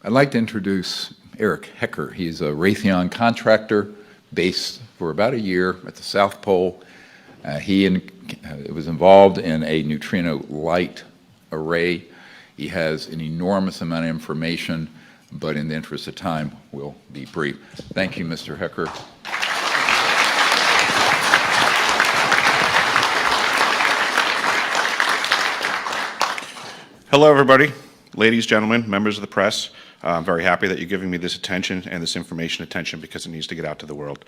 I'd like to introduce Eric Hecker. He's a Raytheon contractor based for about a year at the South Pole. He was involved in a neutrino light array. He has an enormous amount of information, but in the interest of time, we'll be brief. Thank you, Mr. Hecker. Hello, everybody. Ladies, gentlemen, members of the press. I'm very happy that you're giving me this attention and this information attention because it needs to get out to the world.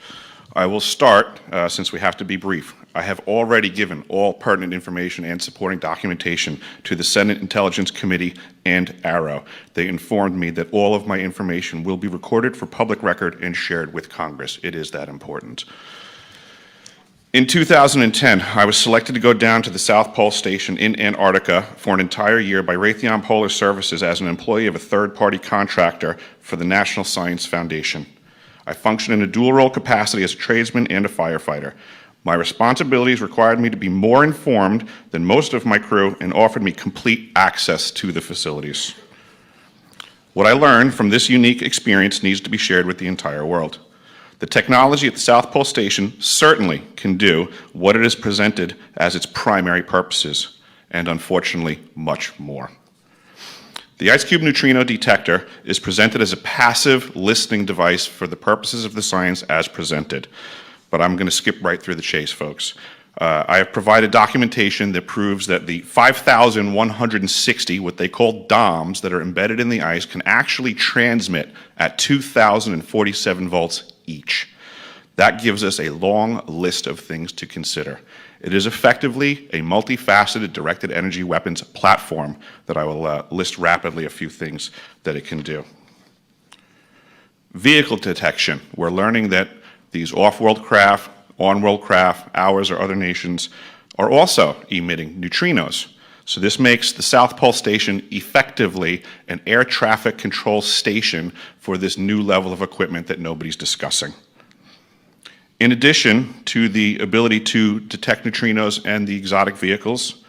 I will start, since we have to be brief. I have already given all pertinent information and supporting documentation to the Senate Intelligence Committee and AARO. They informed me that all of my information will be recorded for public record and shared with Congress. It is that important. In 2010, I was selected to go down to the South Pole Station in Antarctica for an entire year by Raytheon Polar Services as an employee of a third-party contractor for the National Science Foundation. I function in a dual-role capacity as a tradesman and a firefighter. My responsibilities required me to be more informed than most of my crew and offered me complete access to the facilities. What I learned from this unique experience needs to be shared with the entire world. The technology at the South Pole Station certainly can do what it is presented as its primary purposes, and unfortunately, much more. The IceCube neutrino detector is presented as a passive listening device for the purposes of the science as presented. But I'm going to skip right through the chase, folks. I have provided documentation that proves that the 5,160, what they call DOMs, that are embedded in the ice can actually transmit at 2,047 volts each. That gives us a long list of things to consider. It is effectively a multifaceted directed energy weapons platform that I will list rapidly a few things that it can do. Vehicle detection. We're learning that these off-world craft, on-world craft, ours or other nations, are also emitting neutrinos. So this makes the South Pole Station effectively an air traffic control station for this new level of equipment that nobody's discussing. In addition to the ability to detect neutrinos and the exotic vehicles,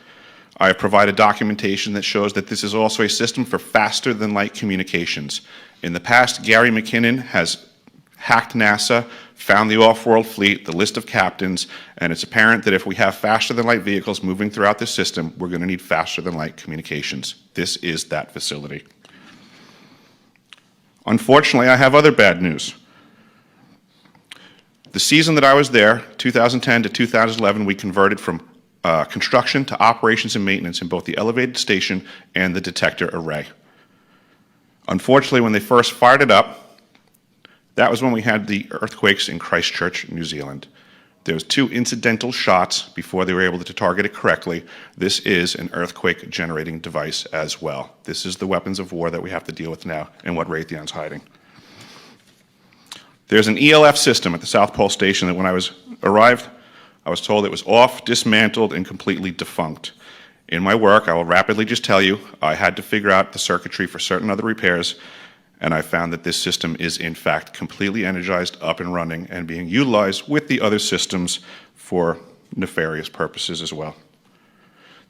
I have provided documentation that shows that this is also a system for faster-than-light communications. In the past, Gary McKinnon has hacked NASA, found the off-world fleet, the list of captains, and it's apparent that if we have faster-than-light vehicles moving throughout the system, we're going to need faster-than-light communications. This is that facility. Unfortunately, I have other bad news. The season that I was there, 2010 to 2011, we converted from construction to operations and maintenance in both the elevated station and the detector array. Unfortunately, when they first fired it up, that was when we had the earthquakes in Christchurch, New Zealand. There was 2 incidental shots before they were able to target it correctly. This is an earthquake-generating device as well. This is the weapons of war that we have to deal with now and what Raytheon's hiding. There's an ELF system at the South Pole Station that when I arrived, I was told it was off, dismantled, and completely defunct. In my work, I will rapidly just tell you, I had to figure out the circuitry for certain other repairs, and I found that this system is in fact completely energized, up and running, and being utilized with the other systems for nefarious purposes as well.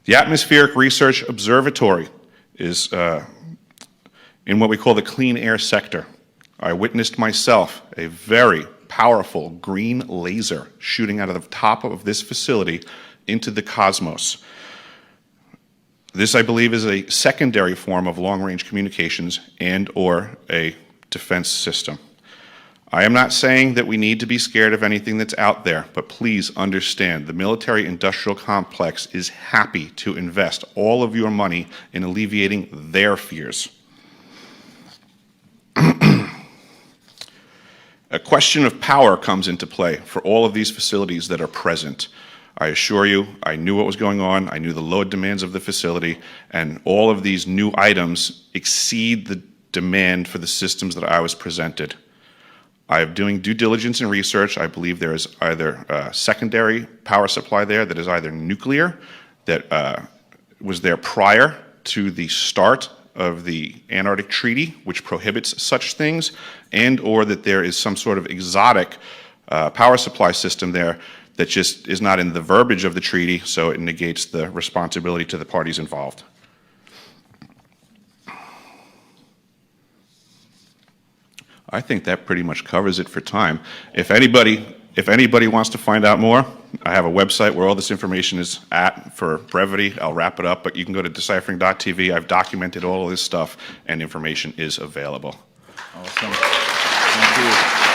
The Atmospheric Research Observatory is in what we call the clean air sector. I witnessed myself a very powerful green laser shooting out of the top of this facility into the cosmos. This, I believe, is a secondary form of long-range communications and or a defense system. I am not saying that we need to be scared of anything that's out there, but please understand the military-industrial complex is happy to invest all of your money in alleviating their fears. A question of power comes into play for all of these facilities that are present. I assure you, I knew what was going on, I knew the load demands of the facility, and all of these new items exceed the demand for the systems that I was presented. I am doing due diligence and research. I believe there is either a secondary power supply there that is either nuclear, that was there prior to the start of the Antarctic Treaty, which prohibits such things, and or that there is some sort of exotic power supply system there that just is not in the verbiage of the treaty, so it negates the responsibility to the parties involved. I think that pretty much covers it for time. If anybody wants to find out more, I have a website where all this information is at. For brevity, I'll wrap it up, but you can go to deciphering.tv. I've documented all of this stuff, and information is available. Awesome. Thank you.